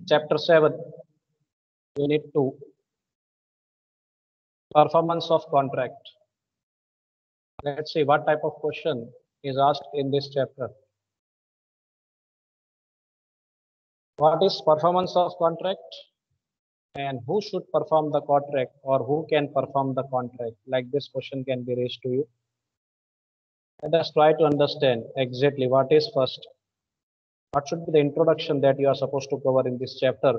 Chapter 7, Unit 2, Performance of Contract. Let's see what type of question is asked in this chapter. What is performance of contract? And who should perform the contract, or who can perform the contract? Like this question can be raised to you. Let us try to understand exactly what is first. What should be the introduction that you are supposed to cover in this chapter?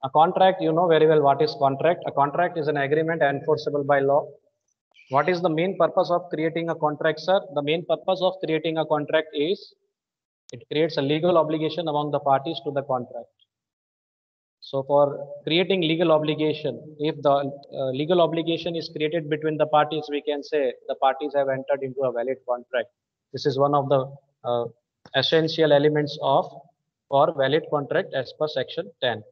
A contract, you know very well what is contract. A contract is an agreement enforceable by law. What is the main purpose of creating a contract, sir? The main purpose of creating a contract is it creates a legal obligation among the parties to the contract. So for creating legal obligation, if the legal obligation is created between the parties, we can say the parties have entered into a valid contract. This is one of the essential elements of for valid contract as per section 10.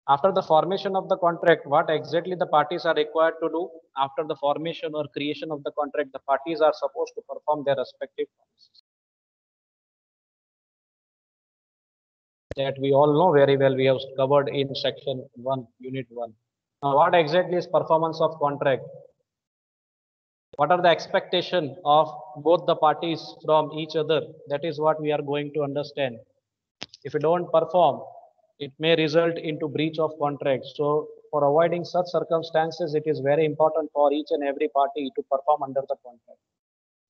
After the formation of the contract, what exactly the parties are required to do? After the formation or creation of the contract, the parties are supposed to perform their respective promises. That we all know very well, we have covered in section 1, unit 1. Now, what exactly is performance of contract? What are the expectation of both the parties from each other? That is what we are going to understand. If you don't perform, it may result into breach of contract. So for avoiding such circumstances, it is very important for each and every party to perform under the contract.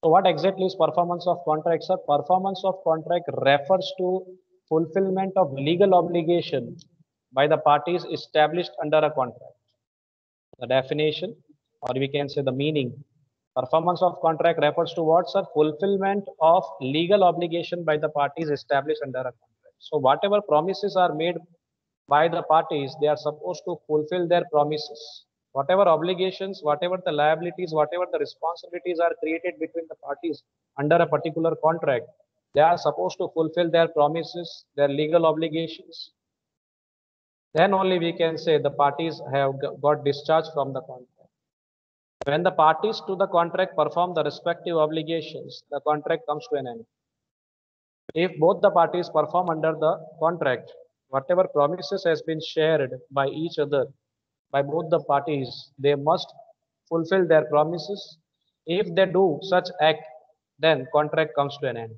So what exactly is performance of contract, sir? Performance of contract refers to fulfillment of legal obligation by the parties established under a contract. The definition, or we can say the meaning. Performance of contract refers to what, sir? Fulfillment of legal obligation by the parties established under a contract. So whatever promises are made by the parties, they are supposed to fulfill their promises. Whatever obligations, whatever the liabilities, whatever the responsibilities are created between the parties under a particular contract, they are supposed to fulfill their promises, their legal obligations. Then only we can say the parties have got discharged from the contract. When the parties to the contract perform the respective obligations, the contract comes to an end. If both the parties perform under the contract, whatever promises has been shared by each other, by both the parties, they must fulfill their promises. If they do such act, then contract comes to an end.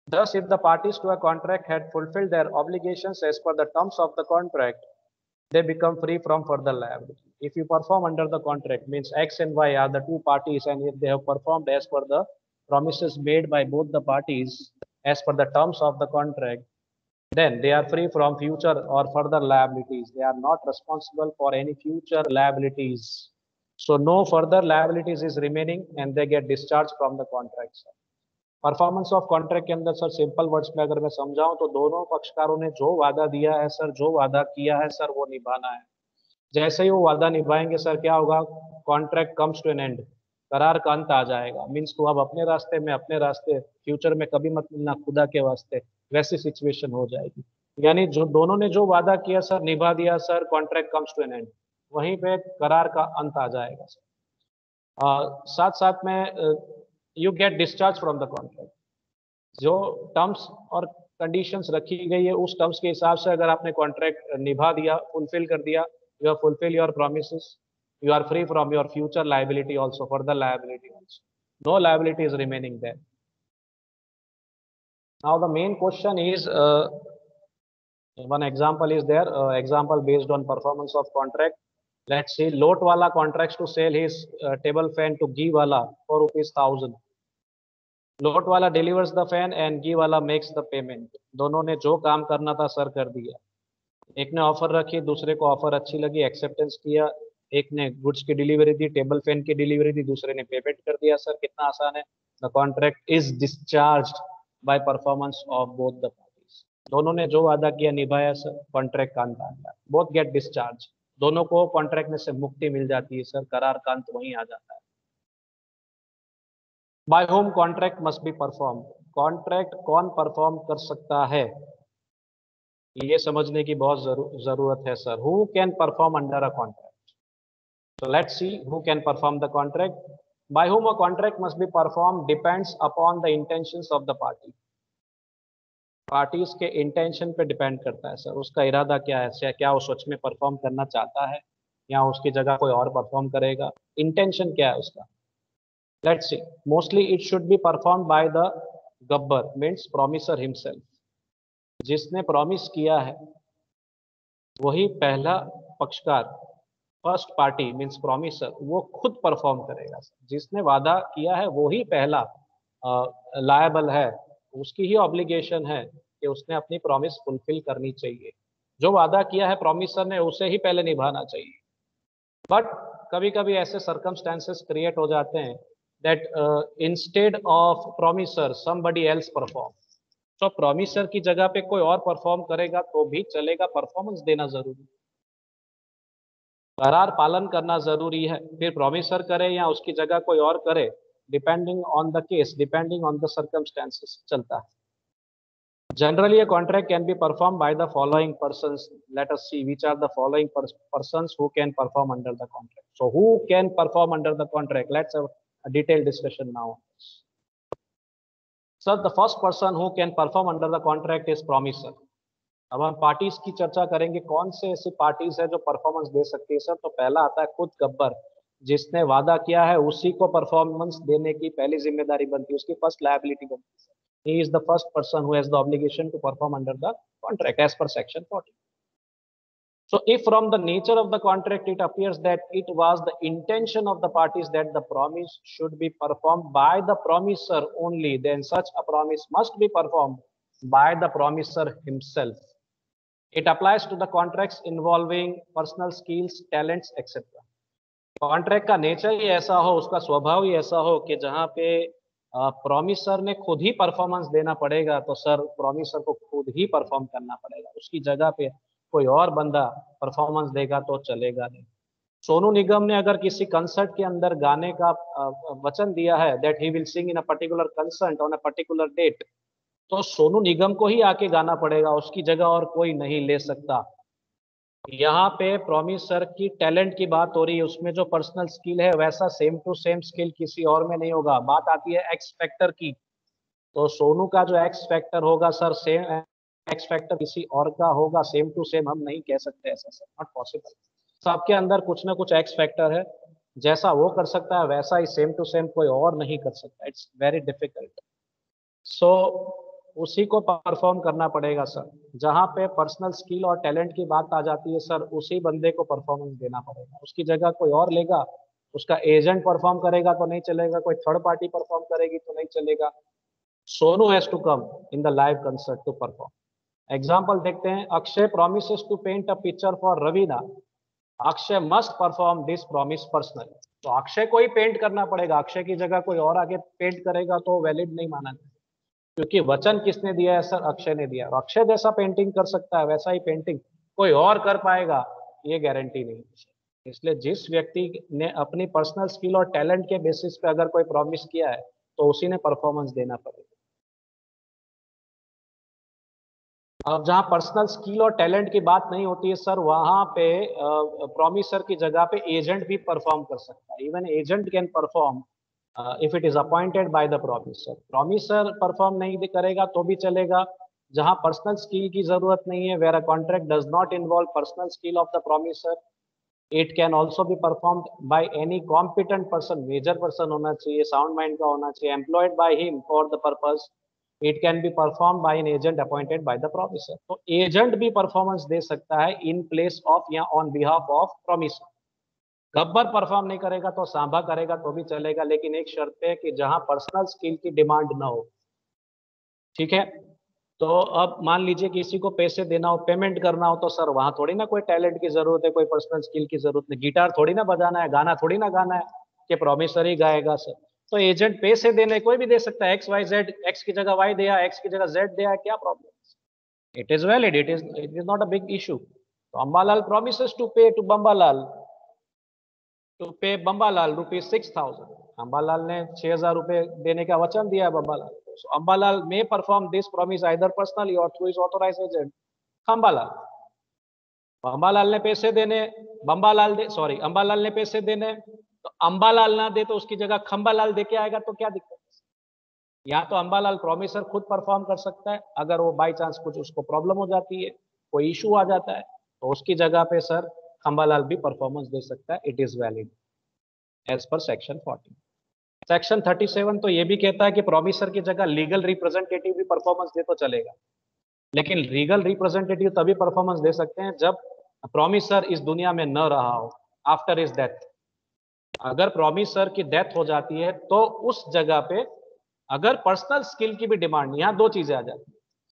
Thus, if the parties to a contract had fulfilled their obligations as per the terms of the contract, they become free from further liability. If you perform under the contract, means X and Y are the two parties, and if they have performed as per the promises made by both the parties as per the terms of the contract, then they are free from future or further liabilities. They are not responsible for any future liabilities. So no further liabilities is remaining, and they get discharged from the contract. Performance of contract के अंदर sir simple words में अगर मैं समझाऊं तो दोनों पक्षकारों ने जो वादा दिया है सर, जो वादा किया है सर, वो निभाना है. जैसे ही वो वादा निभाएंगे सर, क्या होगा? Contract comes to an end, करार का अंत आ जाएगा. मीन्स तो अब अपने रास्ते में अपने रास्ते, फ्यूचर में कभी मत मिलना खुदा के वास्ते, वैसी सिचुएशन हो जाएगी. यानी जो दोनों ने जो वादा किया सर, निभा दिया sir, contract comes to an end, वहीं पे करार का अंत आ जाएगा सर. साथ साथ में you get discharge from the contract. जो टर्म्स और कंडीशंस रखी गई है उस टर्म्स के हिसाब से अगर आपने कॉन्ट्रैक्ट निभा दिया, फुलफिल कर दिया, you have fulfil your promises, you are free from your future liability also, further liability also. No liability is remaining there. Now the main question is, one example is there, example based on performance of contract. Let's see, Lot wala contracts to sell his table fan to Ghee wala for ₹1,000. Lot wala delivers the fan and Ghee wala makes the payment. दोनों ने जो काम करना था sir कर दिया. एक ने ऑफर रखी, दूसरे को ऑफर अच्छी लगी, एक्सेप्टेंस किया. एक ने गुड्स की डिलीवरी दी, टेबल फैन की डिलीवरी दी, दूसरे ने पेमेंट कर दिया. सर कितना आसान है. The contract is discharged by performance of both the parties. दोनों ने जो वादा किया निभाया सर, कॉन्ट्रैक्ट का अंत आ गया. Both get discharge. दोनों को कॉन्ट्रैक्ट में से मुक्ति मिल जाती है सर, करार का अंत वहीं आ जाता है. By whom contract must be perform. Contract कौन परफॉर्म कर सकता है, ये समझने की बहुत जरूरत है sir. Who can perform under a contract? So let's see who can perform the contract. by whom a contract must be performed depends upon the intentions of the party. Parties के इंटेंशन पे depend करता है sir, उसका इरादा क्या है, क्या वो सच में परफॉर्म करना चाहता है या उसकी जगह कोई और परफॉर्म करेगा, इंटेंशन क्या है उसका. Let's see, mostly it should be perform by the Gabbar means promisor himself. जिसने प्रॉमिस किया है वही पहला पक्षकार, फर्स्ट पार्टी मीन्स प्रॉमिसर, वो खुद परफॉर्म करेगा. जिसने वादा किया है वो ही पहला लायबल है, उसकी ही ऑब्लिगेशन है कि उसने अपनी प्रॉमिस फुलफिल करनी चाहिए. जो वादा किया है प्रॉमिसर ने उसे ही पहले निभाना चाहिए. बट कभी कभी ऐसे सर्कमस्टेंसेस क्रिएट हो जाते हैं that instead of promiser somebody else perform. तो प्रॉमिसर की जगह पे कोई और परफॉर्म करेगा तो भी चलेगा, परफॉर्मेंस देना जरूरी, करार पालन करना जरूरी है. फिर प्रॉमिसर करे या उसकी जगह कोई और करे, depending on the case, depending on the circumstances चलता है. Generally, a contract can be performed by the following persons. Let us see which are the following persons who can perform under the contract. So, who can perform under the contract? Let's have a detailed discussion now. Sir, the first person who can perform under the contract is promiser. अब हम parties की चर्चा करेंगे, कौन से ऐसी parties है जो परफॉर्मेंस दे सकती है सर. तो पहला आता है खुद गब्बर. जिसने वादा किया है उसी को परफॉर्मेंस देने की पहली जिम्मेदारी बनती है, उसकी फर्स्ट लायबिलिटी बनती है. He is the first person who has the obligation to perform under the contract as per section 40. So if from the nature of the contract it appears that it was the intention of the parties that the promise should be performed by the promiser only, then such a promise must be performed by the promiser himself. It applies to the contracts involving personal skills, talents, etc. Contract का nature ही ऐसा हो, उसका स्वभाव ही ऐसा हो कि जहां पे प्रॉमिसर ने खुद ही परफॉर्मेंस देना पड़ेगा, तो सर प्रॉमिसर को खुद ही परफॉर्म करना पड़ेगा. उसकी जगह पे कोई और बंदा परफॉर्मेंस देगा तो चलेगा नहीं. सोनू निगम ने अगर किसी कंसर्ट के अंदर गाने का वचन दिया है that he will sing in a particular concert on a particular date, तो सोनू निगम को ही आके गाना पड़ेगा, उसकी जगह और कोई नहीं ले सकता. यहाँ पे प्रॉमिसर की टैलेंट की बात हो रही है, उसमें जो पर्सनल स्किल है वैसा सेम टू सेम स्किल किसी और में नहीं होगा. बात आती है एक्स फैक्टर की, तो सोनू का जो एक्स फैक्टर होगा सर, सेम एक्स फैक्टर किसी और का होगा सेम टू सेम, हम नहीं कह सकते ऐसा सर, नॉट पॉसिबल. सबके अंदर कुछ ना कुछ एक्स फैक्टर है, जैसा वो कर सकता है वैसा ही सेम टू सेम कोई और नहीं कर सकता. It's very difficult. सो उसी को परफॉर्म करना पड़ेगा सर. जहां पे पर्सनल स्किल और टैलेंट की बात आ जाती है सर, उसी बंदे को परफॉर्मेंस देना पड़ेगा. उसकी जगह कोई और लेगा, उसका एजेंट परफॉर्म करेगा तो नहीं चलेगा, कोई थर्ड पार्टी परफॉर्म करेगी तो नहीं चलेगा. Sonu has to come in the live concert to perform. Example देखते हैं. Akshay promises to paint a picture for Raveena. Akshay must perform this promise personally. तो अक्षय को ही पेंट करना पड़ेगा, अक्षय की जगह कोई और आगे पेंट करेगा तो वैलिड नहीं माना जाएगा. क्योंकि वचन किसने दिया है सर, अक्षय ने दिया. अक्षय जैसा पेंटिंग कर सकता है वैसा ही पेंटिंग कोई और कर पाएगा, ये गारंटी नहीं. इसलिए जिस व्यक्ति ने अपनी पर्सनल स्किल और टैलेंट के बेसिस पे अगर कोई प्रॉमिस किया है तो उसी ने परफॉर्मेंस देना पड़ेगा. अब जहां पर्सनल स्किल और टैलेंट की बात नहीं होती है सर, वहां पे प्रॉमिसर की जगह पे एजेंट भी परफॉर्म कर सकता है. Even agent can perform if it is appointed by the promiser. Promiser perform नहीं करेगा तो भी चलेगा. जहां पर्सनल स्किल की जरूरत नहीं है, where a contract does not involve personal skill of the promisor, it can also be performed by any competent person. Major person होना चाहिए, साउंड माइंड का होना चाहिए, employed by him for the purpose. It can be perform by an agent appointed by the promisor. तो agent भी performance दे सकता है इन प्लेस ऑफ या on behalf of promisor. Gabbar perform नहीं करेगा तो सांभा करेगा तो भी चलेगा, लेकिन एक शर्त है कि जहां पर्सनल स्किल की डिमांड ना हो. ठीक है. तो अब मान लीजिए किसी को पैसे देना हो, पेमेंट करना हो, तो सर वहां थोड़ी ना कोई टैलेंट की जरूरत है, कोई पर्सनल स्किल की जरूरत नहीं. गिटार थोड़ी ना बजाना है, गाना थोड़ी ना गाना है कि प्रॉमिसर ही गाएगा सर. तो एजेंट पैसे देने कोई भी दे सकता है. एक्स वाई जेड, एक्स की जगह वाई दिया, एक्स की जगह जेड दिया, क्या problem. It is valid, it is not a big issue. तो अंबालाल प्रॉमिसेस टू पे टू बम्बालाल टू पे बम्बालाल ₹6,000. अंबालाल ने 6,000 रुपए देने का वचन दिया है बम्बालाल को. So, Ambalal may perform this promise either personally or through his authorized agent Ambalal. Ambalal ने पैसे देने, अंबालाल ने पैसे देने, तो अंबालाल ना दे तो उसकी जगह खंबालाल दे के आएगा तो क्या दिक्कत है? या तो अंबालाल प्रॉमिसर खुद परफॉर्म कर सकता है, अगर वो बाई चांस कुछ उसको प्रॉब्लम हो जाती है, कोई इशू आ जाता है, तो उसकी जगह पे सर खंबालाल भी परफॉर्मेंस दे सकता है। It is valid as per section 40। Section 37 तो ये भी कहता है कि प्रोमिसर की जगह लीगल रिप्रेजेंटेटिव भी परफॉर्मेंस दे तो चलेगा, लेकिन लीगल रिप्रेजेंटेटिव तभी परफॉर्मेंस दे सकते हैं जब प्रोमिसर इस दुनिया में न रहा हो, आफ्टर इज डेथ। अगर प्रोमिसर की डेथ हो जाती है तो उस जगह पे अगर पर्सनल स्किल की भी डिमांड, यहाँ दो चीजें आ जाती है,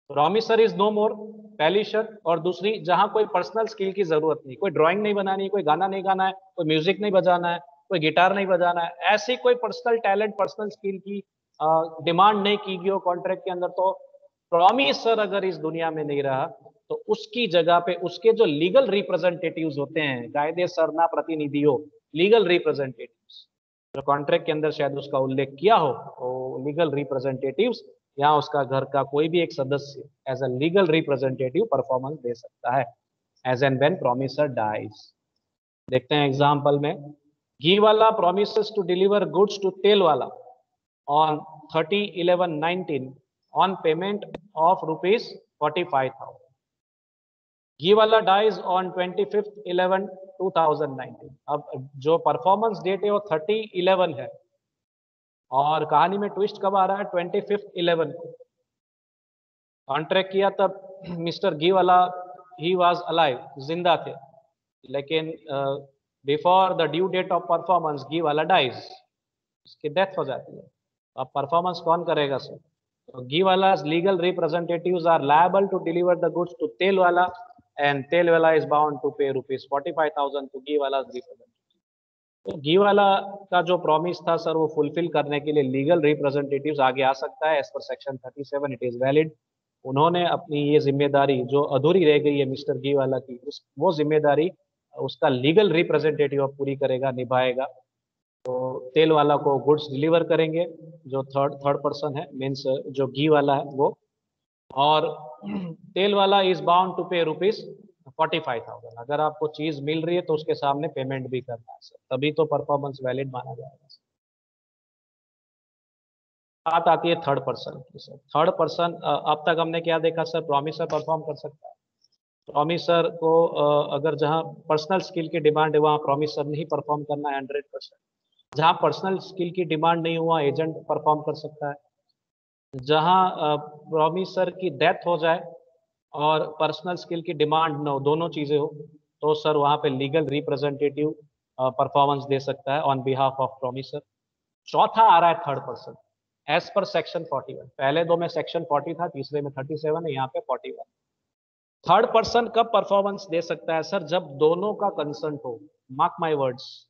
प्रोमिसर इज नो मोर, पहली शर्त, और दूसरी जहां कोई पर्सनल स्किल की जरूरत नहीं, कोई ड्राइंग नहीं बनानी, कोई गाना नहीं गाना है, कोई म्यूजिक नहीं बजाना है, कोई गिटार नहीं बजाना है, ऐसी कोई पर्सनल टैलेंट पर्सनल स्किल की डिमांड नहीं की गई हो कॉन्ट्रैक्ट के अंदर, तो प्रोमिसर अगर इस दुनिया में नहीं रहा तो उसकी जगह पे उसके जो लीगल रिप्रेजेंटेटिव्स होते हैं, कायदे सरना प्रतिनिधियों, लीगल रिप्रेजेंटेटिव्स, जो कॉन्ट्रैक्ट के अंदर शायद उसका उल्लेख किया हो, तो लीगल रिप्रेजेंटेटिव्स या उसका घर का कोई भी एक सदस्य as a legal representative performance दे सकता है as and when promisor dies. देखते हैं एग्जांपल में, घी वाला promises to deliver goods to तेल वाला on 30/11/19 on payment of rupees 45,000. घी वाला dies on 25/11/2019। अब जो परफॉर्मेंस डेट है वो 30/11 है, और कहानी में ट्विस्ट कब आ रहा है? 25/11 को कॉन्ट्रैक्ट किया तब मिस्टर घी वाला ही वाज अलाइव, जिंदा थे, लेकिन before the due date of performance घी वाला डाइज, उसकी डेथ हो जाती है। अब परफॉर्मेंस कौन करेगा सर? तो घी वाला legal representatives are liable to deliver the goods to तेल वाला, एंड तेल वाला is bound to pay rupees 45,000 to घी वाला रिप्रेजेंटेटिव। तो घी वाला का जो प्रॉमिस था सर, वो फुलफिल करने के लिए लीगल रिप्रेजेंटेटिव्स आगे आ सकता है as per section 37, it is valid. उन्होंने अपनी ये जिम्मेदारी जो अधूरी रह गई है मिस्टर घी वाला की, वो जिम्मेदारी उसका लीगल रिप्रेजेंटेटिव अब पूरी करेगा, निभाएगा। तो तेल वाला को गुड्स डिलीवर करेंगे, जो थर्ड पर्सन है, मीन्स जो घी वाला है वो, और तेल वाला is bound to pay rupees 45,000। अगर आपको चीज मिल रही है तो उसके सामने पेमेंट भी करना है सर, तभी तो परफॉर्मेंस वैलिड माना जाएगा सर। बात आती है थर्ड पर्सन की सर। थर्ड पर्सन, अब तक हमने क्या देखा सर? प्रॉमिसर परफॉर्म कर सकता है। प्रॉमिसर को अगर जहां पर्सनल स्किल की डिमांड है वहां प्रॉमिसर नहीं परफॉर्म करना है 100%। जहां पर्सनल स्किल की डिमांड नहीं हुआ एजेंट परफॉर्म कर सकता है। जहां प्रॉमिसर की डेथ हो जाए और पर्सनल स्किल की डिमांड न हो, दोनों चीजें हो, तो सर वहां पे लीगल रिप्रेजेंटेटिव परफॉर्मेंस दे सकता है ऑन बिहाफ ऑफ प्रॉमिसर। चौथा आ रहा है third person as per section 41। पहले दो में सेक्शन 40 था, तीसरे में 37 है, यहाँ पे 41। थर्ड पर्सन कब परफॉर्मेंस दे सकता है सर? जब दोनों का कंसेंट हो। Mark my words,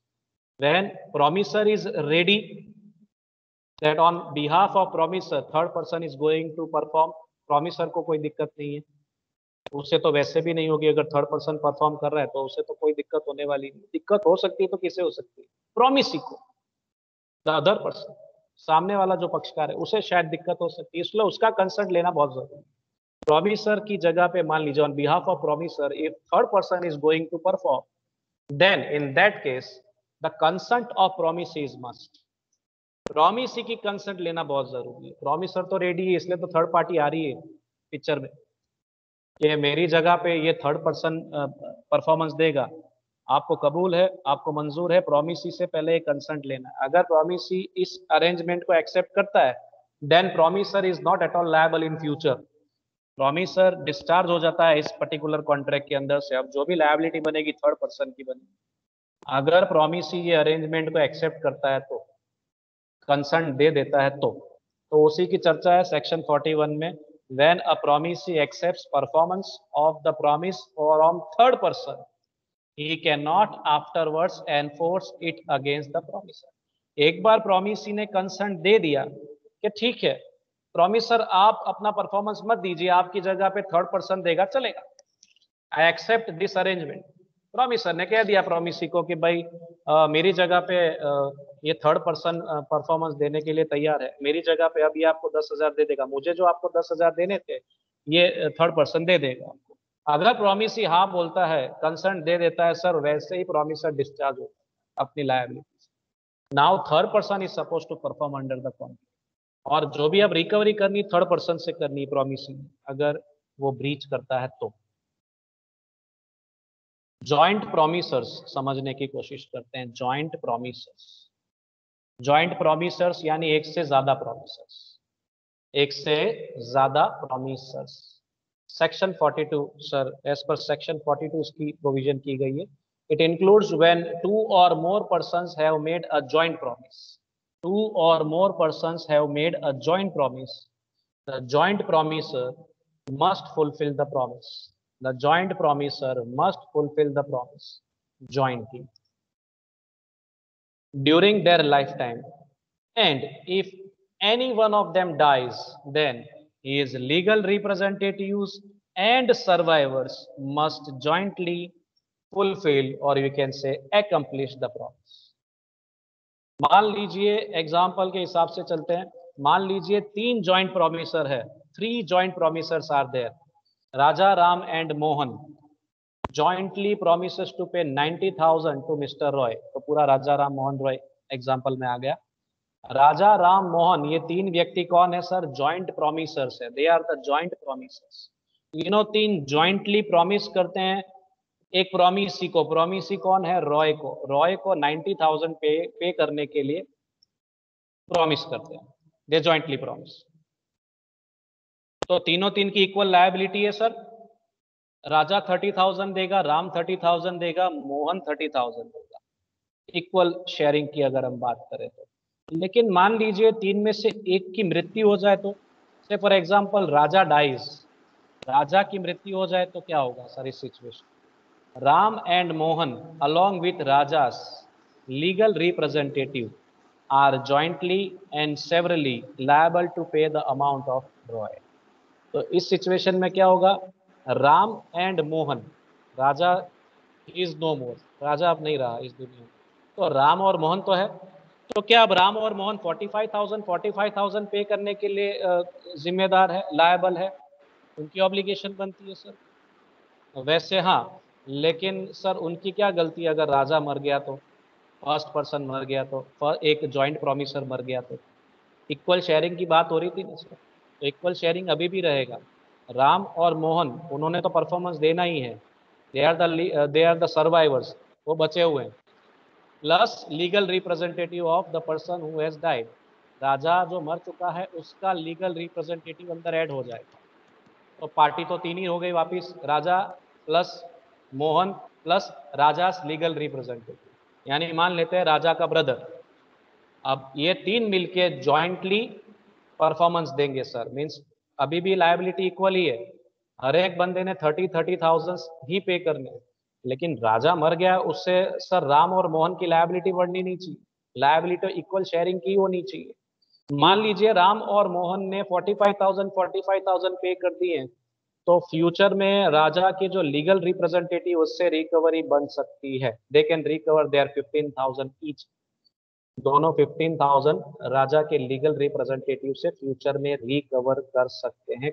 when promisor is ready that on behalf of promiser third person is going to perform, promiser को कोई दिक्कत नहीं है, उससे तो वैसे भी नहीं होगी, अगर थर्ड पर्सन परफॉर्म कर रहा है तो उसे तो कोई दिक्कत होने वाली नहीं। दिक्कत हो सकती है तो किसे हो सकती है? प्रोमिसी को, द अदर पर्सन, सामने वाला जो पक्षकार है उसे शायद दिक्कत हो सकती है, इसलिए उसका कंसर्ट लेना बहुत जरूरी है। प्रोमिसर की जगह पे मान लीजिए on behalf of promisor if third person is going to perform, then in that case the consent of promisee is must. Promisee की कंसेंट लेना बहुत जरूरी है। प्रॉमिसर तो रेडी है, इसलिए तो थर्ड पार्टी आ रही है पिक्चर में कि मेरी जगह पे ये थर्ड पर्सन परफॉर्मेंस देगा। आपको कबूल है, आपको मंजूर है, प्रॉमिसी से पहले एक कंसेंट लेना है। अगर प्रॉमिसी इस अरेंजमेंट को एक्सेप्ट करता है, then promisor is not at all liable in future. Promisor discharge हो जाता है इस पर्टिकुलर कॉन्ट्रैक्ट के अंदर से। अब जो भी लायबिलिटी बनेगी थर्ड पर्सन की बनेगी। अगर प्रॉमिसी ये अरेंजमेंट को एक्सेप्ट करता है, तो कंसर्न दे देता है, तो उसी की चर्चा है सेक्शन 41 में। When a promisee accepts performance of the promise from third person, he can not afterwards enforce it against the promisor. एक बार प्रॉमिसी ने कंसर्न दे दिया कि ठीक है प्रॉमिसर आप अपना परफॉर्मेंस मत दीजिए, आपकी जगह पे थर्ड पर्सन देगा, चलेगा, I accept this arrangement. Promisor ने कह दिया प्रॉमिसी को कि भाई मेरी जगह पे ये थर्ड पर्सन परफॉर्मेंस देने के लिए तैयार है, मेरी जगह पे अब ये आपको 10,000 दे देगा, मुझे जो आपको 10,000 देने थे ये थर्ड पर्सन दे देगा आपको। अगर प्रॉमिसी हाँ बोलता है, कंसर्न दे देता है सर, वैसे ही प्रॉमिसर डिस्चार्ज होता है अपनी liability. Now third person is suppose to perform under the contract, और जो भी अब रिकवरी करनी थर्ड पर्सन से करनी प्रॉमिसिंग, अगर वो ब्रीच करता है तो। जॉइंट प्रोमिसर्स समझने की कोशिश करते हैं। जॉइंट प्रोमिसर्स, जॉइंट प्रोमिसर्स यानी एक से ज्यादा प्रोमिसर्स, एक से ज्यादा promisors. Section 42 sir, as per section 42 इसकी प्रोविजन की गई है। It includes when two or more persons have made a joint promise, two or more persons have made a joint promise, the joint promisor must fulfill the promise. The joint promisor must fulfill the promise jointly during their lifetime. And if any one of them dies, then his legal representatives and survivors must jointly fulfill, or you can say accomplish the promise. मान लीजिए example के हिसाब से चलते हैं, मान लीजिए 3 joint promisor है, 3 joint promisors are there, Raja Ram and Mohan jointly promises to pay 90,000 to Mr Roy. तो पूरा राजा राम मोहन रॉय एग्जाम्पल में आ गया। राजा राम मोहन ये 3 व्यक्ति कौन है सर? जॉइंट प्रोमिसर्स है, दे आर द जॉइंट प्रोमिसर्स। तीनों 3 जॉइंटली प्रॉमिस करते हैं एक प्रोमिसी को। प्रोमिसी कौन है? रॉय को। रॉय को 90,000 पे करने के लिए प्रॉमिस करते हैं, दे जॉइंटली प्रॉमिस। तो तीनों 3 की इक्वल लायबिलिटी है सर। राजा 30,000 देगा, राम 30,000 देगा, मोहन 30,000 देगा, इक्वल शेयरिंग की अगर हम बात करें तो। लेकिन मान लीजिए 3 में से एक की मृत्यु हो जाए तो, से फॉर एग्जांपल राजा डाइज, राजा की मृत्यु हो जाए तो क्या होगा सर इस situation? Ram and Mohan along with Raja's legal representative are jointly and severally liable to pay the amount of Roy. तो इस सिचुएशन में क्या होगा? Ram and Mohan, Raja is no more, Raja अब नहीं रहा इस दुनिया में, तो राम और मोहन तो है, तो क्या अब राम और मोहन 45,000 पे करने के लिए जिम्मेदार है, लायबल है, उनकी ऑब्लिगेशन बनती है सर? वैसे हाँ, लेकिन सर उनकी क्या गलती है? अगर राजा मर गया तो, फर्स्ट पर्सन मर गया तो, एक जॉइंट प्रोमिसर मर गया तो, इक्वल शेयरिंग की बात हो रही थी ना सर, तो इक्वल शेयरिंग अभी भी रहेगा। राम और मोहन उन्होंने तो परफॉर्मेंस देना ही है, दे आर द सर्वाइवर्स, वो बचे हुए हैं, plus legal representative of the person who has died. Raja जो मर चुका है उसका लीगल रिप्रेजेंटेटिव अंदर ऐड हो जाएगा। तो पार्टी तो 3 ही हो गई वापिस, राजा प्लस मोहन प्लस राजा लीगल रिप्रेजेंटेटिव, यानी मान लेते हैं राजा का ब्रदर। अब ये 3 मिलके जॉइंटली परफॉर्मेंस देंगे सर, मींस अभी भी लायबिलिटी इक्वल ही है, हर एक बंदे ने 30,000 ही पे करने, लेकिन राजा मर गया उससे सर राम और मोहन की लायबिलिटी बढ़नी नहीं चाहिए, लायबिलिटी इक्वल शेयरिंग की होनी चाहिए। मान लीजिए राम और मोहन ने 45,000 पे कर दिए, तो फ्यूचर में राजा के जो लीगल रिप्रेजेंटेटिव उससे रिकवरी बन सकती है, they can recover their 15,000 each, दोनों 15,000 राजा के लीगल रिप्रेजेंटेटिव से फ्यूचर में रिकवर कर सकते हैं।